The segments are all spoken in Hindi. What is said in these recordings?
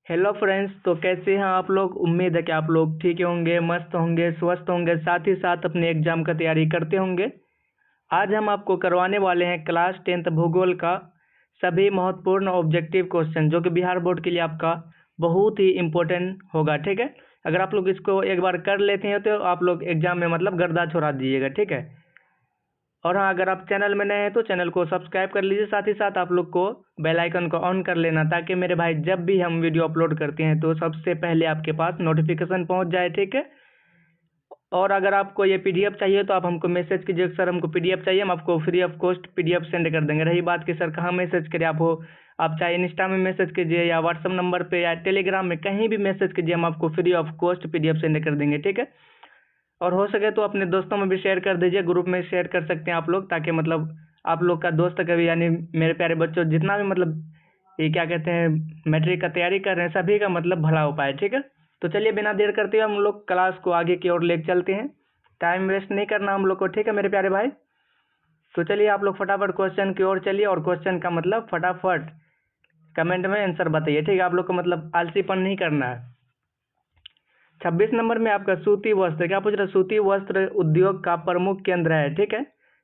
हेलो फ्रेंड्स, तो कैसे हैं आप लोग। उम्मीद है कि आप लोग ठीक होंगे, मस्त होंगे, स्वस्थ होंगे, साथ ही साथ अपने एग्जाम का तैयारी करते होंगे। आज हम आपको करवाने वाले हैं क्लास 10th भूगोल का सभी महत्वपूर्ण ऑब्जेक्टिव क्वेश्चन, जो कि बिहार बोर्ड के लिए आपका बहुत ही इम्पोर्टेंट होगा। ठीक है, अगर आप लोग इसको एक बार कर लेते हैं तो आप लोग एग्जाम में मतलब गर्दा छोड़ा दीजिएगा। ठीक है, और हाँ, अगर आप चैनल में नए हैं तो चैनल को सब्सक्राइब कर लीजिए, साथ ही साथ आप लोग को बेल आइकन को ऑन कर लेना, ताकि मेरे भाई जब भी हम वीडियो अपलोड करते हैं तो सबसे पहले आपके पास नोटिफिकेशन पहुंच जाए। ठीक है, और अगर आपको ये पीडीएफ चाहिए तो आप हमको मैसेज कीजिए, सर हमको पीडीएफ चाहिए, हम आपको free of cost PDF send कर देंगे। रही बात कि सर कहाँ मैसेज करें, आप चाहे इंस्टा में मैसेज कीजिए या व्हाट्सअप नंबर पे या टेलीग्राम में, कहीं भी मैसेज कीजिए, हम आपको free of cost PDF send कर देंगे। ठीक है, और हो सके तो अपने दोस्तों में भी शेयर कर दीजिए, ग्रुप में शेयर कर सकते हैं आप लोग, ताकि मतलब आप लोग का दोस्त कभी, यानी मेरे प्यारे बच्चों जितना भी मतलब ये क्या कहते हैं मैट्रिक का तैयारी कर रहे हैं, सभी का मतलब भला हो पाए। ठीक है, तो चलिए बिना देर करते हुए हम लोग क्लास को आगे की ओर ले चलते हैं। टाइम वेस्ट नहीं करना हम लोग को, ठीक है मेरे प्यारे भाई। तो चलिए आप लोग फटाफट क्वेश्चन की ओर चलिए, और क्वेश्चन का मतलब फटाफट कमेंट में आंसर बताइए। ठीक है, आप लोग को मतलब आलसीपन नहीं करना है। 26 नंबर में आपका सूती वस्त्र, क्या पूछ रहा है, सूती वस्त्र उद्योग का प्रमुख केंद्र है। ठीक है,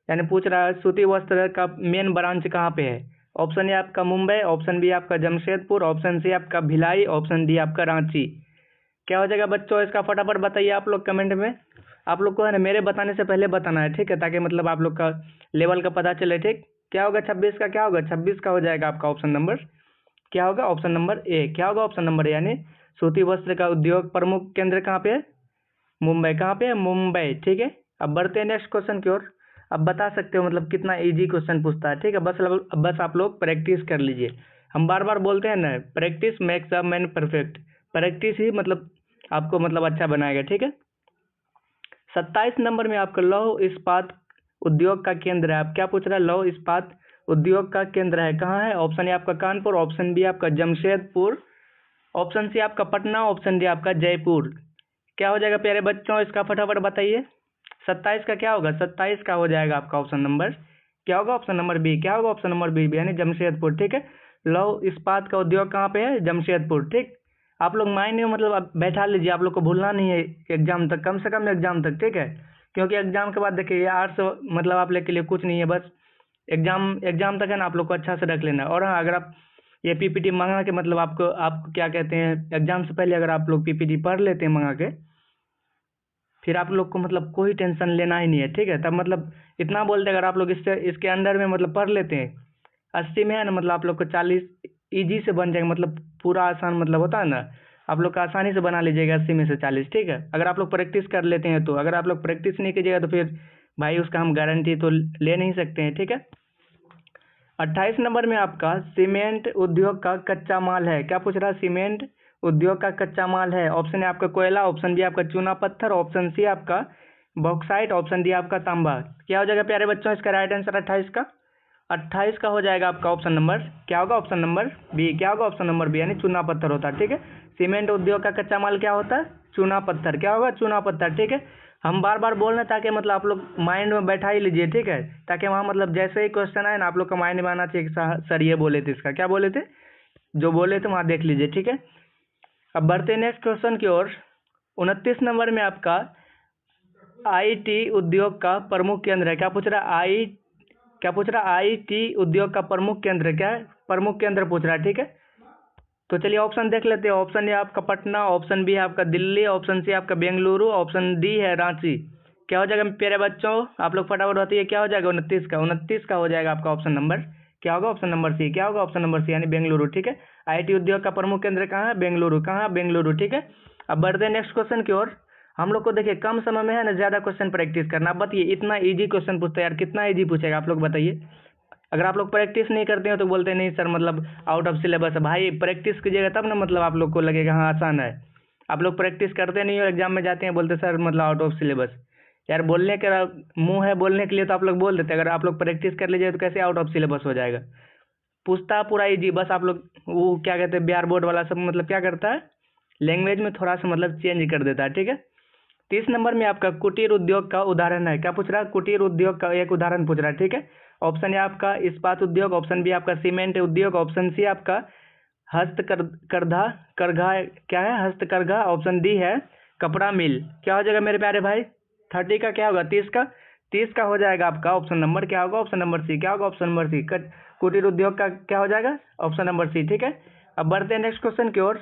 यानी पूछ रहा है सूती वस्त्र का मेन ब्रांच कहाँ पे है। ऑप्शन ए आपका मुंबई, ऑप्शन बी आपका जमशेदपुर, ऑप्शन सी आपका भिलाई, ऑप्शन डी आपका रांची। क्या हो जाएगा बच्चों, इसका फटाफट बताइए आप लोग कमेंट में। आप लोग को है ना मेरे बताने से पहले बताना है, ठीक है, ताकि मतलब आप लोग का लेवल का पता चले। ठीक, क्या होगा 26 का, क्या होगा 26 का हो जाएगा आपका ऑप्शन नंबर, क्या होगा ऑप्शन नंबर ए, क्या होगा ऑप्शन नंबर ए, यानी सूती वस्त्र का उद्योग प्रमुख केंद्र कहाँ पे है, मुंबई। कहाँ पे है, मुंबई। ठीक है, अब बढ़ते हैं नेक्स्ट क्वेश्चन की ओर। अब बता सकते हो मतलब कितना इजी क्वेश्चन पूछता है। ठीक है, बस आप लोग प्रैक्टिस कर लीजिए। हम बार बार बोलते हैं ना, practice makes a man perfect. Practice ही मतलब आपको मतलब अच्छा बनाएगा। ठीक है, 27 नंबर में आपका लौह इस्पात उद्योग का केंद्र है। आप क्या पूछ रहा है, लौह इस्पात उद्योग का केंद्र है कहाँ है। ऑप्शन ए आपका कानपुर, ऑप्शन बी आपका जमशेदपुर, ऑप्शन सी आपका पटना, ऑप्शन डी आपका जयपुर। क्या हो जाएगा प्यारे बच्चों, इसका फटाफट बताइए। 27 का क्या होगा, 27 का हो जाएगा आपका ऑप्शन नंबर, क्या होगा ऑप्शन नंबर बी, क्या होगा ऑप्शन नंबर बी, यानी जमशेदपुर। ठीक है, लौह इस्पात का उद्योग कहाँ पे है, जमशेदपुर। ठीक, आप लोग माइंड में मतलब आप बैठा लीजिए, आप लोग को भूलना नहीं है एग्जाम तक, कम से कम एग्जाम तक। ठीक है, क्योंकि एग्जाम के बाद देखिए आर्ट्स मतलब आप लोग के लिए कुछ नहीं है, बस एग्जाम एग्जाम तक है ना, आप लोग को अच्छा से रख लेना है। और हाँ, अगर आप ये पीपीटी मंगा के मतलब आप क्या कहते हैं एग्जाम से पहले अगर आप लोग पीपीटी पढ़ लेते हैं मंगा के, फिर आप लोग को मतलब कोई टेंशन लेना ही नहीं है। ठीक है, तब मतलब इतना बोलते अगर आप लोग इससे इसके अंदर में मतलब पढ़ लेते हैं 80 में है ना, मतलब आप लोग को 40 इजी से बन जाएगा, मतलब पूरा आसान मतलब होता है ना, आप लोग का आसानी से बना लीजिएगा 80 में से 40। ठीक है, अगर आप लोग प्रैक्टिस कर लेते हैं तो, अगर आप लोग प्रैक्टिस नहीं कीजिएगा तो फिर भाई उसका हम गारंटी तो ले नहीं सकते हैं। ठीक है, 28 नंबर में आपका सीमेंट उद्योग का कच्चा माल है। क्या पूछ रहा है, सीमेंट उद्योग का कच्चा माल है। ऑप्शन ए आपका कोयला, ऑप्शन बी आपका चूना पत्थर, ऑप्शन सी आपका बॉक्साइट, ऑप्शन डी आपका तांबा। क्या हो जाएगा प्यारे बच्चों इसका राइट आंसर 28 का, 28 का हो जाएगा आपका ऑप्शन नंबर, क्या होगा ऑप्शन नंबर बी, क्या होगा ऑप्शन नंबर बी, यानी चूना पत्थर होता है। ठीक है, सीमेंट उद्योग का कच्चा माल क्या होता है, चूना पत्थर। क्या होगा, चूना पत्थर। ठीक है, हम बार बार बोल रहे हैं ताकि मतलब आप लोग माइंड में बैठा ही लीजिए। ठीक है, ताकि वहाँ मतलब जैसे ही क्वेश्चन आए ना, आप लोग का माइंड में आना चाहिए कि सर ये बोले थे, इसका क्या बोले थे, जो बोले थे वहाँ देख लीजिए। ठीक है, अब बढ़ते हैं नेक्स्ट क्वेश्चन की ओर। 29 नंबर में आपका आईटी उद्योग का प्रमुख केंद्र है। क्या पूछ रहा है, क्या पूछ रहा है, आईटी उद्योग का प्रमुख केंद्र क्या है, प्रमुख केंद्र पूछ रहा है। ठीक है, तो चलिए ऑप्शन देख लेते हैं। ऑप्शन ए आपका पटना, ऑप्शन बी है आपका दिल्ली, ऑप्शन सी आपका बेंगलुरु, ऑप्शन डी है रांची। क्या हो जाएगा प्यारे बच्चों, आप लोग फटाफट बताइए क्या हो जाएगा 29 का, 29 का हो जाएगा आपका ऑप्शन नंबर, क्या होगा ऑप्शन नंबर सी, क्या होगा ऑप्शन नंबर सी, यानी बेंगलुरु। ठीक है, आईटी उद्योग का प्रमुख केंद्र कहाँ है, बेंगलुरु। कहाँ है, बेंगलुरु। ठीक है, अब बढ़ते हैं नेक्स्ट क्वेश्चन की ओर। हम लोग को देखिए कम समय में है ना ज्यादा क्वेश्चन प्रैक्टिस करना। अब बताइए इतना इजी क्वेश्चन पूछता है यार, कितना इजी पूछेगा आप लोग बताइए। अगर आप लोग प्रैक्टिस नहीं करते हो तो बोलते नहीं सर मतलब आउट ऑफ सिलेबस है। भाई प्रैक्टिस कीजिएगा तब ना मतलब आप लोग को लगेगा हाँ आसान है। आप लोग प्रैक्टिस करते नहीं हो, एग्जाम में जाते हैं बोलते सर मतलब आउट ऑफ सिलेबस। यार बोलने का मुंह है बोलने के लिए तो आप लोग बोल देते, अगर आप लोग प्रैक्टिस कर लीजिए तो कैसे आउट ऑफ सिलेबस हो जाएगा। पूछता पूरा इजी, बस आप लोग वो क्या कहते हैं बिहार बोर्ड वाला सब मतलब क्या करता है, लैंग्वेज में थोड़ा सा मतलब चेंज कर देता है। ठीक है, 30 नंबर में आपका कुटीर उद्योग का उदाहरण है। क्या पूछ रहा है, कुटीर उद्योग का एक उदाहरण पूछ रहा है। ठीक है, ऑप्शन ए आपका इस्पात उद्योग, ऑप्शन बी आपका सीमेंट उद्योग, ऑप्शन सी आपका हस्तकरघा करघा क्या है? हस्तकरघा। ऑप्शन डी है कपड़ा मिल। क्या हो जाएगा मेरे प्यारे भाई? 30 का क्या होगा? 30 का हो जाएगा आपका ऑप्शन नंबर क्या होगा? Option number C. क्या होगा? Option number C. कुटीर उद्योग का क्या हो जाएगा? Option number C. ठीक है, अब बढ़ते हैं नेक्स्ट क्वेश्चन की ओर।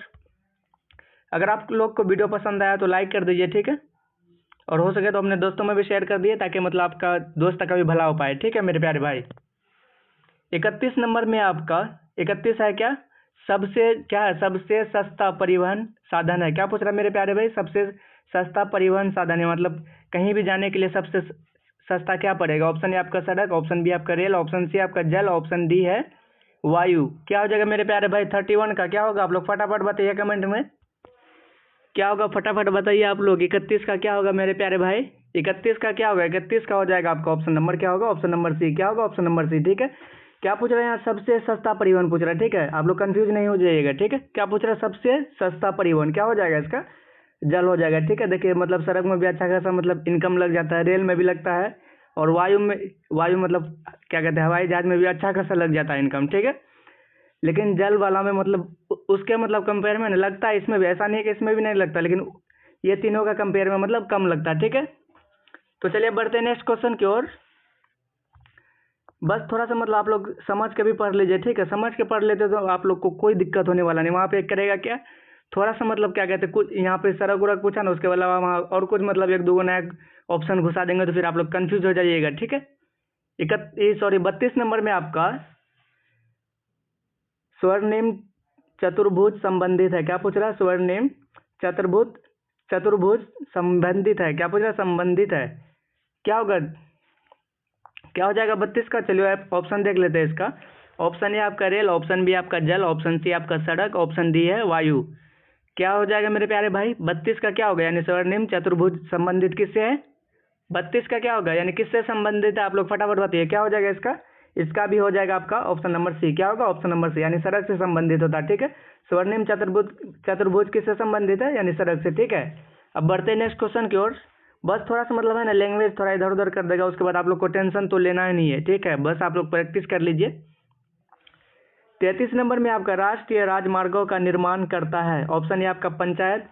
अगर आप लोग को वीडियो पसंद आया तो लाइक कर दीजिए, ठीक है, और हो सके तो अपने दोस्तों में भी शेयर कर दिए ताकि मतलब आपका दोस्त का भी भला हो पाए। ठीक है मेरे प्यारे भाई, 31 नंबर में आपका 31 है क्या? सबसे क्या है? सबसे सस्ता परिवहन साधन है। क्या पूछ रहा है मेरे प्यारे भाई? सबसे सस्ता परिवहन साधन है, मतलब कहीं भी जाने के लिए सबसे सस्ता क्या पड़ेगा? ऑप्शन ए आपका सड़क, ऑप्शन बी आपका रेल, ऑप्शन सी आपका जल, ऑप्शन डी है वायु। क्या हो जाएगा मेरे प्यारे भाई? 31 का क्या होगा? आप लोग फटाफट बताइए कमेंट में क्या होगा, फटाफट बताइए आप लोग। 31 का क्या होगा मेरे प्यारे भाई? 31 का क्या होगा? 31 का हो जाएगा आपका ऑप्शन नंबर क्या होगा? Option number C. क्या होगा? Option number C. ठीक है, क्या पूछ रहे हैं यहाँ? सबसे सस्ता परिवहन पूछ रहा है। ठीक है, आप लोग कंफ्यूज नहीं हो जाइएगा। ठीक है, क्या पूछ रहा है? सबसे सस्ता परिवहन क्या हो जाएगा इसका? जल हो जाएगा। ठीक है, देखिए मतलब सड़क में भी अच्छा खासा मतलब इनकम लग जाता है, रेल में भी लगता है, और वायु मतलब क्या कहते हैं, हवाई जहाज में भी अच्छा खासा लग जाता है इनकम। ठीक है, लेकिन जल वाला में मतलब उसके मतलब कंपेयर में लगता है, इसमें भी ऐसा नहीं है कि इसमें भी नहीं लगता, लेकिन ये तीनों का कंपेयर में मतलब कम लगता है। ठीक है, तो चलिए बढ़ते हैं नेक्स्ट क्वेश्चन की ओर। बस थोड़ा सा मतलब आप लोग समझ के भी पढ़ लीजिए। ठीक है, समझ के पढ़ लेते तो आप लोग को कोई दिक्कत होने वाला नहीं। वहाँ पे करेगा क्या, थोड़ा सा मतलब क्या कहते हैं, कुछ यहाँ पे सड़क उड़क पूछा ना, उसके अलावा वहाँ और कुछ मतलब एक दो नया ऑप्शन घुसा देंगे तो फिर आप लोग कंफ्यूज हो जाइएगा। ठीक है, 32 नंबर में आपका स्वर्णिम चतुर्भुज संबंधित है। क्या पूछ रहा है? स्वर्णिम चतुर्भुज संबंधित है। क्या पूछ रहा है? संबंधित है। क्या होगा? क्या हो जाएगा 32 का? चलिए आप ऑप्शन देख लेते हैं इसका। ऑप्शन ए आपका रेल, ऑप्शन बी आपका जल, ऑप्शन सी आपका सड़क, ऑप्शन डी है वायु। क्या हो जाएगा मेरे प्यारे भाई? 32 का क्या होगा? यानी स्वर्णिम चतुर्भुज संबंधित किससे है? 32 का क्या होगा यानी किससे संबंधित है? आप लोग फटाफट बताइए क्या हो जाएगा इसका? इसका भी हो जाएगा आपका ऑप्शन नंबर सी। क्या होगा? ऑप्शन नंबर सी, यानी सड़क से संबंधित होता है। ठीक है, स्वर्णिम चतुर्भुज किससे संबंधित है? यानी सड़क से। ठीक है, अब बढ़ते हैं नेक्स्ट क्वेश्चन की ओर। बस थोड़ा सा मतलब है ना, लैंग्वेज थोड़ा इधर उधर कर देगा, उसके बाद आप लोग को टेंशन तो लेना ही नहीं है। ठीक है, बस आप लोग प्रैक्टिस कर लीजिए। 33 नंबर में आपका राष्ट्रीय राजमार्गों का निर्माण करता है। ऑप्शन ए आपका पंचायत,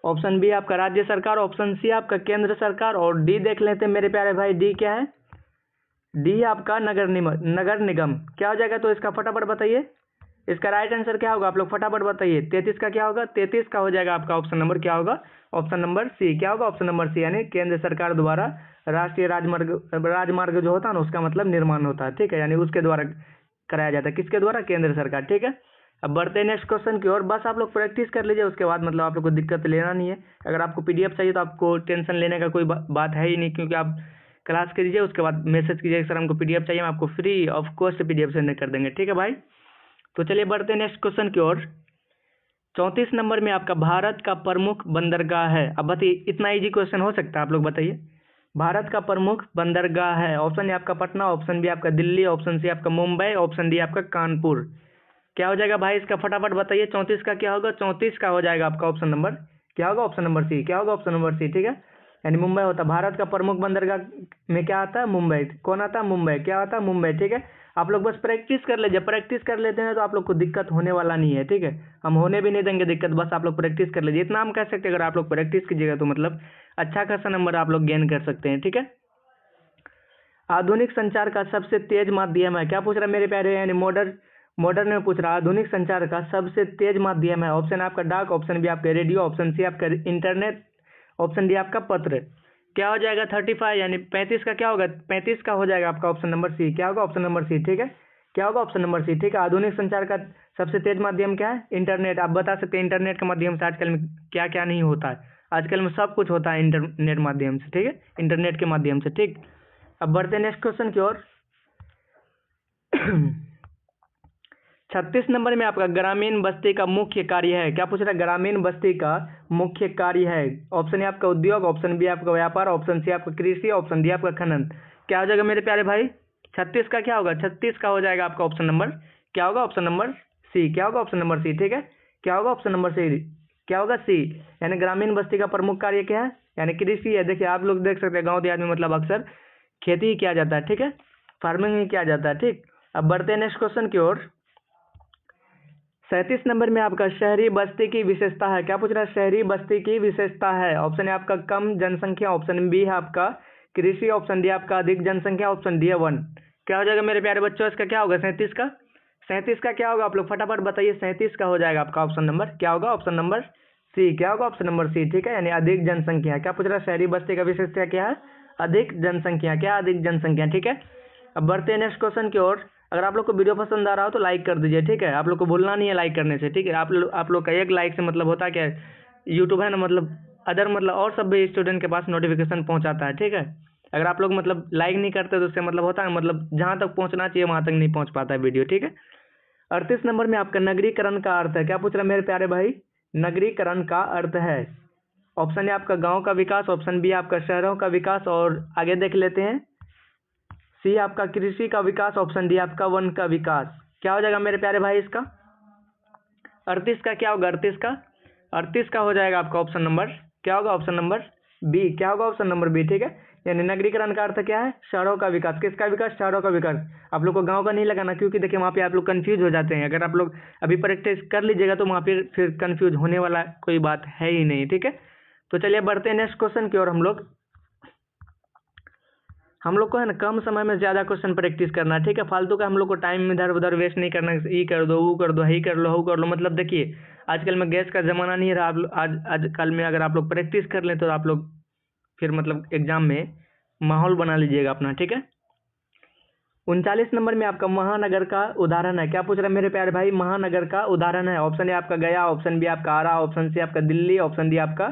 ऑप्शन बी आपका राज्य सरकार, ऑप्शन सी आपका केंद्र सरकार, और डी देख लेते हैं मेरे प्यारे भाई। डी क्या है? डी आपका नगर निगम। क्या हो जाएगा तो इसका फटाफट बताइए, इसका राइट आंसर क्या होगा? आप लोग फटाफट बताइए। 33 का क्या होगा? 33 का हो जाएगा आपका ऑप्शन नंबर क्या होगा? Option number C. क्या होगा? ऑप्शन नंबर सी, यानी केंद्र सरकार द्वारा राष्ट्रीय राजमार्ग जो होता है ना, उसका मतलब निर्माण होता है। ठीक है, यानी उसके द्वारा कराया जाता है। किसके द्वारा? केंद्र सरकार। ठीक है, अब बढ़ते हैं नेक्स्ट क्वेश्चन की ओर। बस आप लोग प्रैक्टिस कर लीजिए, उसके बाद मतलब आप लोग को दिक्कत लेना नहीं है। अगर आपको पीडीएफ चाहिए तो आपको टेंशन लेने का कोई बात है ही नहीं, क्योंकि आप क्लास कीजिए, उसके बाद मैसेज कीजिए सर हमको पीडीएफ चाहिए, हम आपको free of cost PDF send कर देंगे। ठीक है भाई, तो चलिए बढ़ते हैं नेक्स्ट क्वेश्चन की ओर। 34 नंबर में आपका भारत का प्रमुख बंदरगाह है। अब बताइए, इतना इजी क्वेश्चन हो सकता है? आप लोग बताइए, भारत का प्रमुख बंदरगाह है। ऑप्शन ए आपका पटना, ऑप्शन बी आपका दिल्ली, ऑप्शन सी आपका मुंबई, ऑप्शन डी आपका कानपुर। क्या हो जाएगा भाई इसका? फटाफट बताइए। 34 का क्या होगा? 34 का हो जाएगा आपका ऑप्शन नंबर क्या होगा? Option number C. क्या होगा? Option number C. ठीक है, यानी मुंबई होता है। भारत का प्रमुख बंदरगाह में क्या आता है? मुंबई। कौन आता है? मुंबई। क्या आता है? मुंबई। ठीक है, आप लोग बस प्रैक्टिस कर लीजिए। प्रैक्टिस कर लेते हैं तो आप लोग को दिक्कत होने वाला नहीं है। ठीक है, हम होने भी नहीं देंगे दिक्कत, बस आप लोग प्रैक्टिस कर लीजिए। इतना हम कह सकते हैं, अगर आप लोग प्रैक्टिस कीजिएगा तो मतलब अच्छा खासा नंबर आप लोग गेन कर सकते हैं। ठीक है, आधुनिक संचार का सबसे तेज माध्यम है। क्या पूछ रहा है मेरे प्यारे? यानी मॉडर्न में पूछ रहा है, आधुनिक संचार का सबसे तेज माध्यम है। ऑप्शन आपका डाक, ऑप्शन बी आपका रेडियो, ऑप्शन सी आपका इंटरनेट, ऑप्शन डी आपका पत्र। क्या हो जाएगा? 35 यानी 35 का क्या होगा? 35 का हो जाएगा आपका ऑप्शन नंबर सी। क्या होगा? Option number C. ठीक है, क्या होगा? Option number C. ठीक है, आधुनिक संचार का सबसे तेज माध्यम क्या है? इंटरनेट। आप बता सकते हैं इंटरनेट के माध्यम से आजकल में क्या क्या नहीं होता है। आजकल में सब कुछ होता है इंटरनेट माध्यम से। ठीक है, इंटरनेट के माध्यम से। ठीक, अब बढ़ते हैं नेक्स्ट क्वेश्चन की ओर। 36 नंबर में आपका ग्रामीण बस्ती का मुख्य कार्य है। क्या पूछ रहा है? ग्रामीण बस्ती का मुख्य कार्य है। ऑप्शन ए आपका उद्योग, ऑप्शन बी आपका व्यापार, ऑप्शन सी आपका कृषि, ऑप्शन डी आपका खनन। क्या हो जाएगा मेरे प्यारे भाई? 36 का क्या होगा? 36 का हो जाएगा आपका ऑप्शन नंबर क्या होगा? Option number C. क्या होगा? Option number C. ठीक है, क्या होगा? Option number C. क्या होगा? सी, यानी ग्रामीण बस्ती का प्रमुख कार्य क्या है? यानी कृषि है। देखिए आप लोग देख सकते हैं, गाँव देहात में मतलब अक्सर खेती ही किया जाता है। ठीक है, फार्मिंग ही किया जाता है। ठीक, अब बढ़ते हैं नेक्स्ट क्वेश्चन की ओर। 37 नंबर में आपका शहरी बस्ती की विशेषता है। क्या पूछ रहा है? शहरी बस्ती की विशेषता है। ऑप्शन है आपका कम जनसंख्या, ऑप्शन बी है आपका कृषि, ऑप्शन डी आपका अधिक जनसंख्या, ऑप्शन डी है वन। क्या हो जाएगा मेरे प्यारे बच्चों? इसका क्या होगा? 37 का 37 का क्या होगा? आप लोग फटाफट बताइए। 37 का हो जाएगा आपका ऑप्शन नंबर क्या होगा? Option number C. क्या होगा? Option number C. ठीक है, यानी अधिक जनसंख्या। क्या पूछ रहा है? शहरी बस्ती का विशेषता क्या है? अधिक जनसंख्या। क्या? अधिक जनसंख्या। ठीक है, अब बढ़ते हैं नेक्स्ट क्वेश्चन की ओर। अगर आप लोग को वीडियो पसंद आ रहा हो तो लाइक कर दीजिए। ठीक है, आप लोग को भूलना नहीं है लाइक करने से। ठीक है, आप लोग का एक लाइक से मतलब होता क्या है, यूट्यूब है ना मतलब अदर मतलब और सब भी स्टूडेंट के पास नोटिफिकेशन पहुंचाता है। ठीक है, अगर आप लोग मतलब लाइक नहीं करते तो उससे मतलब होता है मतलब जहाँ तक पहुँचना चाहिए वहाँ तक नहीं पहुँच पाता है वीडियो। ठीक है, 38 नंबर में आपका नगरीकरण का अर्थ है। क्या पूछ रहा है मेरे प्यारे भाई? नगरीकरण का अर्थ है। ऑप्शन है आपका गाँव का विकास, ऑप्शन बी आपका शहरों का विकास, और आगे देख लेते हैं सी आपका कृषि का विकास, ऑप्शन डी आपका वन का विकास। क्या हो जाएगा मेरे प्यारे भाई? इसका 38 का क्या होगा? 38 का हो जाएगा आपका ऑप्शन नंबर क्या होगा? Option number B. क्या होगा? Option number B. ठीक है, यानी नगरीकरण का अर्थ क्या है? शहरों का विकास। किसका विकास? शहरों का विकास। आप लोग को गांव का नहीं लगाना, क्योंकि देखिए वहाँ पे आप लोग कंफ्यूज हो जाते हैं। अगर आप लोग अभी प्रैक्टिस कर लीजिएगा तो वहाँ पे फिर कंफ्यूज होने वाला कोई बात है ही नहीं। ठीक है, तो चलिए बढ़ते हैं नेक्स्ट क्वेश्चन की ओर। हम लोग को है ना कम समय में ज़्यादा क्वेश्चन प्रैक्टिस करना है। ठीक है, फालतू का हम लोग को टाइम इधर उधर वेस्ट नहीं करना। ये कर दो, वो कर दो, ही कर लो, वो कर लो। मतलब देखिए आजकल में गैस का ज़माना नहीं रहा। आजकल में अगर आप लोग प्रैक्टिस कर लें तो आप लोग फिर मतलब एग्जाम में माहौल बना लीजिएगा अपना। ठीक है, 39 नंबर में आपका महानगर का उदाहरण है। क्या पूछ रहे हैं मेरे प्यारे भाई? महानगर का उदाहरण है। ऑप्शन ए आपका गया, ऑप्शन बी आपका आरा, ऑप्शन सी आपका दिल्ली, ऑप्शन डी आपका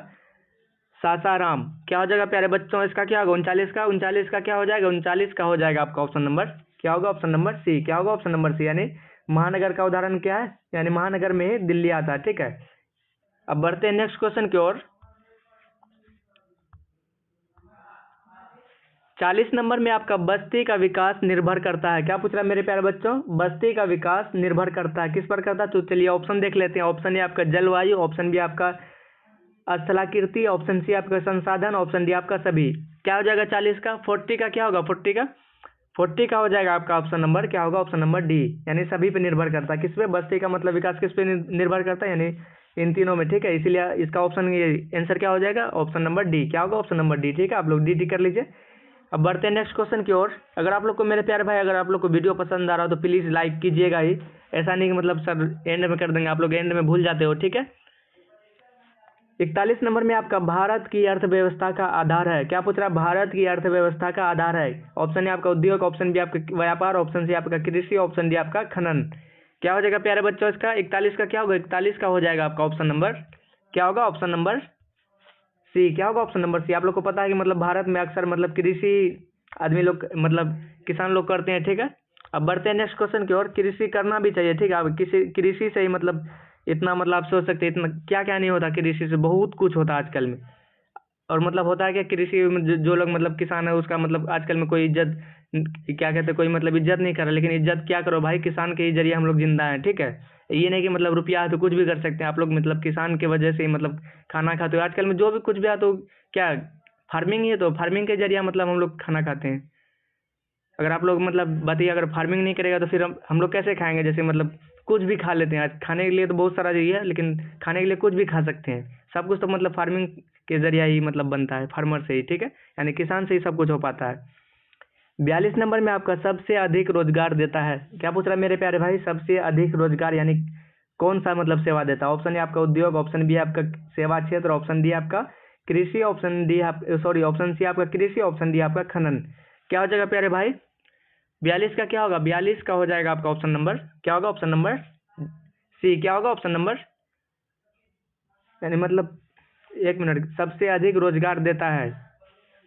सासाराम। क्या हो जाएगा प्यारे बच्चों? इसका क्या होगा? 39 का क्या हो जाएगा? 39 का हो जाएगा आपका ऑप्शन नंबर क्या होगा? Option number C. क्या होगा? ऑप्शन नंबर सी, यानी महानगर का उदाहरण क्या है? यानी महानगर में ही दिल्ली आता है। ठीक है, अब बढ़ते हैं नेक्स्ट क्वेश्चन की ओर। 40 नंबर में आपका बस्ती का विकास निर्भर करता है। क्या पूछ रहा है मेरे प्यारे बच्चों? बस्ती का विकास निर्भर करता है, किस पर करता है? तो चलिए ऑप्शन देख लेते हैं। ऑप्शन ए आपका जलवायु, ऑप्शन बी आपका स्थलाकृति, ऑप्शन सी आपका संसाधन, ऑप्शन डी आपका सभी। क्या हो जाएगा 40 का? 40 का क्या होगा? 40 का हो जाएगा आपका ऑप्शन नंबर क्या होगा? ऑप्शन नंबर डी, यानी सभी पे निर्भर करता है। किस पे? बस्ती का मतलब विकास किस पे निर्भर करता है? यानी इन तीनों में। ठीक है, इसीलिए इसका ऑप्शन ये आंसर क्या हो जाएगा? Option number D. क्या होगा? Option number D. ठीक है, आप लोग डी कर लीजिए। अब बढ़ते हैं नेक्स्ट क्वेश्चन की ओर। अगर आप लोग को मेरे प्यारे भाई अगर आप लोग को वीडियो पसंद आ रहा हो तो प्लीज़ लाइक कीजिएगा ही। ऐसा नहीं कि मतलब सर एंड में कर देंगे, आप लोग एंड में भूल जाते हो। ठीक है, 41 नंबर में आपका भारत की अर्थव्यवस्था का आधार है। क्या पूछ रहा है? भारत की अर्थव्यवस्था का आधार है। ऑप्शन है आपका उद्योग, ऑप्शन बी आपका व्यापार, ऑप्शन सी आपका कृषि, ऑप्शन डी आपका खनन। क्या हो जाएगा प्यारे बच्चों? इसका 41 का क्या होगा? 41 का हो जाएगा आपका ऑप्शन नंबर क्या होगा? Option number C. क्या होगा? Option number C. आप लोग को पता है कि मतलब भारत में अक्सर मतलब कृषि आदमी लोग मतलब किसान लोग करते हैं। ठीक है, अब बढ़ते हैं नेक्स्ट क्वेश्चन की ओर। कृषि करना भी चाहिए। ठीक है, अब किसी कृषि से ही मतलब इतना मतलब आप सोच सकते हैं इतना क्या क्या नहीं होता कृषि से, बहुत कुछ होता है आजकल में। और मतलब होता है कि कृषि में जो लोग मतलब किसान है उसका मतलब आजकल में कोई इज्जत क्या कहते हैं, कोई मतलब इज्जत नहीं कर रहा। लेकिन इज्जत क्या करो भाई, किसान के ही जरिए हम लोग जिंदा हैं। ठीक है, ये नहीं कि मतलब रुपया है तो कुछ भी कर सकते हैं आप लोग, मतलब किसान की वजह से ही मतलब खाना खाते हो। आजकल में जो भी कुछ भी है तो क्या फार्मिंग ही है, तो फार्मिंग के जरिए मतलब हम लोग खाना खाते हैं। अगर आप लोग मतलब बताइए अगर फार्मिंग नहीं करेगा तो फिर हम लोग कैसे खाएंगे? जैसे मतलब कुछ भी खा लेते हैं। आज खाने के लिए तो बहुत सारा चाहिए, लेकिन खाने के लिए कुछ भी खा सकते हैं। सब कुछ तो मतलब फार्मिंग के जरिए ही मतलब बनता है, फार्मर से ही। ठीक है, यानी किसान से ही सब कुछ हो पाता है। 42 नंबर में आपका सबसे अधिक रोजगार देता है। क्या पूछ रहा है मेरे प्यारे भाई? सबसे अधिक रोजगार यानी कौन सा मतलब सेवा देता है? ऑप्शन ए आपका उद्योग, ऑप्शन बी आपका सेवा क्षेत्र, ऑप्शन डी आपका कृषि, ऑप्शन डी आप सॉरी ऑप्शन सी आपका कृषि, ऑप्शन डी आपका खनन। क्या हो जाएगा प्यारे भाई? 42 का क्या होगा? 42 का हो जाएगा आपका ऑप्शन नंबर क्या होगा? Option number C. क्या होगा? ऑप्शन नंबर यानी मतलब एक मिनट, सबसे अधिक रोजगार देता है।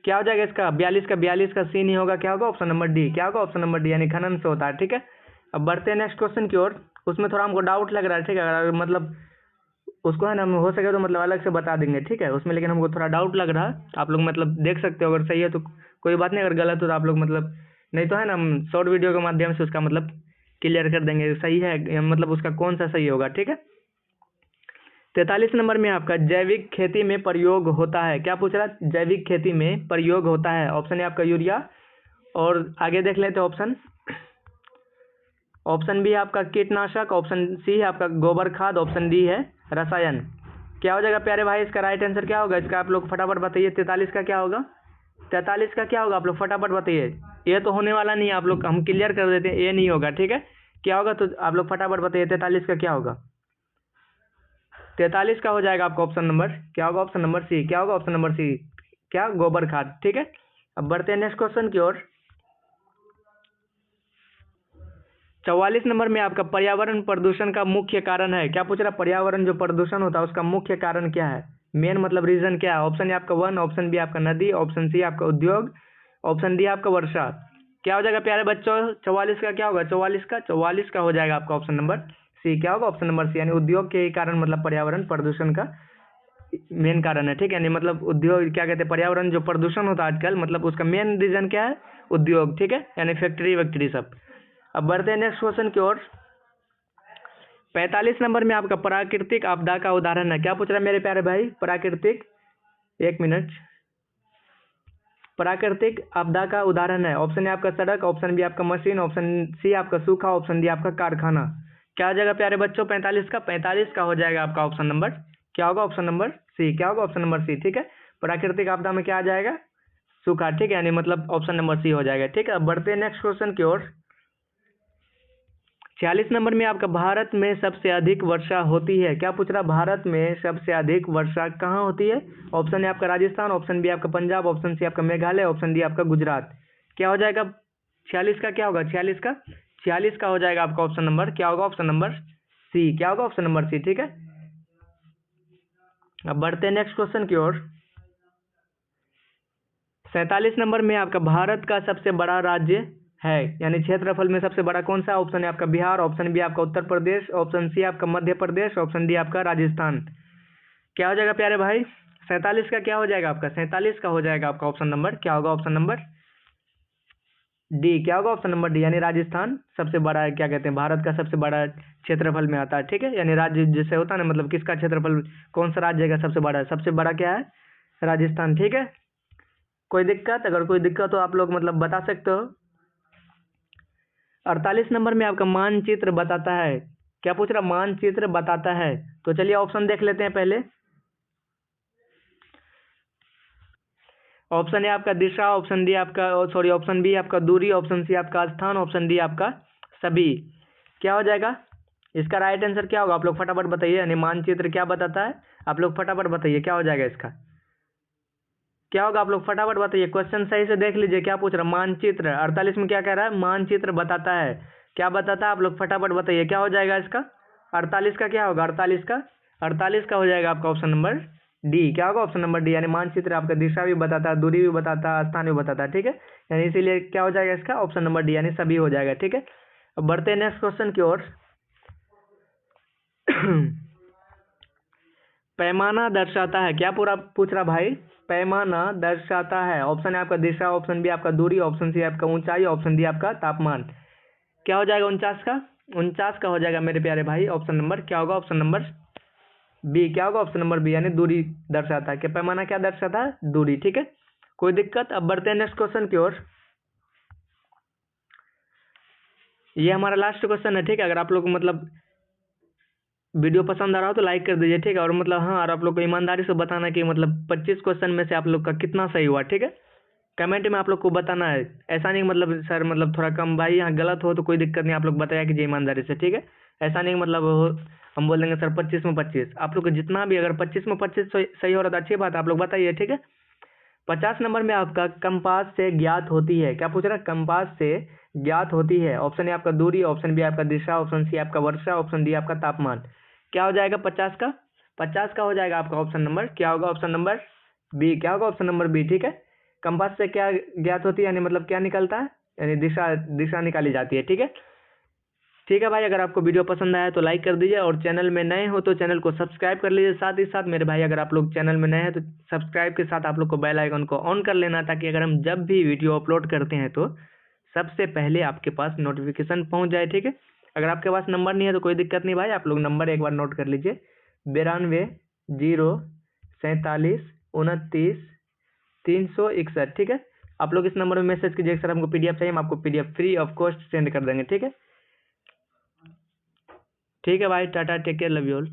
क्या हो जाएगा इसका? 42 का सी नहीं होगा। क्या होगा? Option number D. क्या होगा? ऑप्शन नंबर डी, यानी खनन से होता है। ठीक है, अब बढ़ते हैं नेक्स्ट क्वेश्चन की ओर। उसमें थोड़ा हमको डाउट लग रहा है। ठीक है, अगर मतलब उसको है ना हम हो सके तो मतलब अलग से बता देंगे। ठीक है, उसमें लेकिन हमको थोड़ा डाउट लग रहा है। आप लोग मतलब देख सकते हो, अगर सही है तो कोई बात नहीं, अगर गलत हो तो आप लोग मतलब नहीं तो है ना हम शॉर्ट वीडियो के माध्यम से उसका मतलब क्लियर कर देंगे सही है मतलब उसका कौन सा सही होगा। ठीक है, 43 नंबर में आपका जैविक खेती में प्रयोग होता है। क्या पूछ रहा है? जैविक खेती में प्रयोग होता है। ऑप्शन है आपका यूरिया, और आगे देख लेते हैं ऑप्शन। ऑप्शन बी है आपका कीटनाशक, ऑप्शन सी है आपका गोबर खाद, ऑप्शन डी है रसायन। क्या हो जाएगा प्यारे भाई, इसका राइट आंसर क्या होगा इसका? आप लोग फटाफट बताइए। 43 का क्या होगा? 43 का क्या होगा? आप लोग फटाफट बताइए। ये तो होने वाला नहीं है, आप लोग हम क्लियर कर देते हैं, ये नहीं होगा। ठीक है, क्या होगा तो आप लोग फटाफट बताइए। 43 का क्या होगा? 43 का हो जाएगा आपका ऑप्शन नंबर क्या होगा? Option number C. क्या होगा ऑप्शन नंबर सी? क्या? गोबर खाद। ठीक है, अब बढ़ते हैं नेक्स्ट क्वेश्चन की ओर। 44 नंबर में आपका पर्यावरण प्रदूषण का मुख्य कारण है। क्या पूछ रहा? पर्यावरण जो प्रदूषण होता है उसका मुख्य कारण क्या है? मेन मतलब रीजन क्या है? ऑप्शन ए आपका वन, ऑप्शन बी आपका नदी, ऑप्शन सी आपका उद्योग, ऑप्शन डी आपका वर्षा। क्या हो जाएगा प्यारे बच्चों? 44 का क्या होगा? 44 का हो जाएगा आपका ऑप्शन नंबर सी। क्या होगा? ऑप्शन नंबर सी, यानी उद्योग के ही कारण मतलब पर्यावरण प्रदूषण का मेन कारण है। ठीक है, यानी मतलब उद्योग क्या कहते हैं, पर्यावरण जो प्रदूषण होता है आजकल, मतलब उसका मेन रीजन क्या है? उद्योग। ठीक है, यानी फैक्ट्री वैक्ट्री सब। अब बढ़ते हैं नेक्स्ट क्वेश्चन की ओर। 45 नंबर में आपका प्राकृतिक आपदा का उदाहरण है। क्या पूछ रहा है मेरे प्यारे भाई? प्राकृतिक, एक मिनट, प्राकृतिक आपदा का उदाहरण है। ऑप्शन ए आपका सड़क, ऑप्शन बी आपका मशीन, ऑप्शन सी आपका सूखा, ऑप्शन डी आपका कारखाना। क्या हो जाएगा प्यारे बच्चों? 45 का हो जाएगा आपका ऑप्शन नंबर क्या होगा? Option number C. क्या होगा? Option number C. ठीक है, प्राकृतिक आपदा में क्या आ जाएगा? सूखा। ठीक है, यानी मतलब ऑप्शन नंबर सी हो जाएगा। ठीक है, अब बढ़ते हैं नेक्स्ट क्वेश्चन की ओर। 46 नंबर में आपका भारत में सबसे अधिक वर्षा होती है। क्या पूछ रहा? भारत में सबसे अधिक वर्षा कहाँ होती है? ऑप्शन ए आपका राजस्थान, ऑप्शन बी आपका पंजाब, ऑप्शन सी आपका मेघालय, ऑप्शन डी आपका गुजरात। क्या हो जाएगा? 46 का क्या होगा? 46 का हो जाएगा आपका ऑप्शन नंबर क्या होगा? Option number C. क्या होगा? Option number C. ठीक है, अब बढ़ते हैं नेक्स्ट क्वेश्चन की ओर। 47 नंबर में आपका भारत का सबसे बड़ा राज्य है, यानी क्षेत्रफल में सबसे बड़ा कौन सा? ऑप्शन है आपका बिहार, ऑप्शन बी आपका उत्तर प्रदेश, ऑप्शन सी आपका मध्य प्रदेश, ऑप्शन डी आपका राजस्थान। क्या हो जाएगा प्यारे भाई? 47 का क्या हो जाएगा आपका? 47 का हो जाएगा आपका ऑप्शन नंबर क्या होगा? Option number D. क्या होगा? ऑप्शन नंबर डी, यानी राजस्थान सबसे बड़ा है। क्या कहते हैं, भारत का सबसे बड़ा क्षेत्रफल में आता है। ठीक है, यानी राज्य जैसे होता है ना, मतलब किसका क्षेत्रफल, कौन सा राज्य का सबसे बड़ा है? सबसे बड़ा क्या है? राजस्थान। ठीक है, कोई दिक्कत? अगर कोई दिक्कत हो आप लोग मतलब बता सकते हो। 48 नंबर में आपका मानचित्र बताता है। क्या पूछ रहा? मानचित्र बताता है। तो चलिए ऑप्शन देख लेते हैं पहले। ऑप्शन ए आपका दिशा, ऑप्शन डी आपका सॉरी ऑप्शन बी आपका दूरी, ऑप्शन सी आपका स्थान, ऑप्शन डी आपका सभी। क्या हो जाएगा इसका? राइट आंसर क्या होगा? आप लोग फटाफट बताइए। यानी मानचित्र क्या बताता है? आप लोग फटाफट बताइए क्या हो जाएगा इसका? क्या होगा? आप लोग फटाफट बताइए, क्वेश्चन सही से देख लीजिए। क्या पूछ रहा? मानचित्र। 48 में क्या कह रहा है? मानचित्र बताता है। क्या बताता है? आप लोग फटाफट बताइए क्या हो जाएगा इसका? 48 का क्या होगा? 48 का हो जाएगा आपका ऑप्शन नंबर डी। क्या होगा? ऑप्शन नंबर डी, यानी मानचित्र आपका दिशा भी बताता है, दूरी भी बताता है, स्थान भी बताता है। ठीक है, यानी इसीलिए क्या हो जाएगा इसका? ऑप्शन नंबर डी, यानी सभी हो जाएगा। ठीक है, अब बढ़ते हैं नेक्स्ट क्वेश्चन की ओर। पैमाना दर्शाता है। क्या पूरा पूछ रहा भाई? पैमाना दर्शाता है। ऑप्शन है आपका दिशा, ऑप्शन बी आपका दूरी, ऑप्शन सी आपका ऊंचाई, ऑप्शन डी आपका तापमान। क्या हो जाएगा? 49 का हो जाएगा मेरे प्यारे भाई ऑप्शन नंबर क्या होगा? Option number B. क्या होगा? ऑप्शन नंबर बी, यानी दूरी दर्शाता है। क्या पैमाना क्या दर्शाता है? दूरी। ठीक है, कोई दिक्कत? अब बढ़ते हैं नेक्स्ट क्वेश्चन की ओर। ये हमारा लास्ट क्वेश्चन है। ठीक है, अगर आप लोग मतलब वीडियो पसंद आ रहा हो तो लाइक कर दीजिए। ठीक है, और मतलब हाँ, और आप लोग को ईमानदारी से बताना कि मतलब 25 क्वेश्चन में से आप लोग का कितना सही हुआ। ठीक है, कमेंट में आप लोग को बताना है। ऐसा नहीं मतलब सर मतलब थोड़ा कम भाई यहाँ गलत हो तो कोई दिक्कत नहीं, आप लोग बताया कीजिए ईमानदारी से। ठीक है, ऐसा नहीं मतलब हम बोल देंगे सर 25 में 25। आप लोग को जितना भी अगर 25 में 25 सही हो रहा तो अच्छी बात है, आप लोग बताइए। ठीक है, 50 नंबर में आपका कंपास से ज्ञात होती है। क्या पूछ रहा है? कंपास से ज्ञात होती है। ऑप्शन ए आपका दूरी, ऑप्शन बी आपका दिशा, ऑप्शन सी आपका वर्षा, ऑप्शन डी आपका तापमान। क्या हो जाएगा 50 का? 50 का हो जाएगा आपका ऑप्शन नंबर क्या होगा? Option number B. क्या होगा? Option number B. ठीक है, कंपास से क्या ज्ञात होती है, यानी मतलब क्या निकलता है, यानी दिशा निकाली जाती है। ठीक है भाई, अगर आपको वीडियो पसंद आया तो लाइक कर दीजिए, और चैनल में नए हो तो चैनल को सब्सक्राइब कर लीजिए। साथ ही साथ मेरे भाई अगर आप लोग चैनल में नए हैं तो सब्सक्राइब के साथ आप लोग को बेल आइकन को ऑन कर लेना, ताकि अगर हम जब भी वीडियो अपलोड करते हैं तो सबसे पहले आपके पास नोटिफिकेशन पहुंच जाए। ठीक है, अगर आपके पास नंबर नहीं है तो कोई दिक्कत नहीं भाई, आप लोग नंबर एक बार नोट कर लीजिए। 92 0 47 29 361। ठीक है, आप लोग इस नंबर में मैसेज कीजिए सर हमको PDF चाहिए, हम आपको PDF free of cost send कर देंगे। ठीक है, ठीक है भाई, tata, take care, love you all.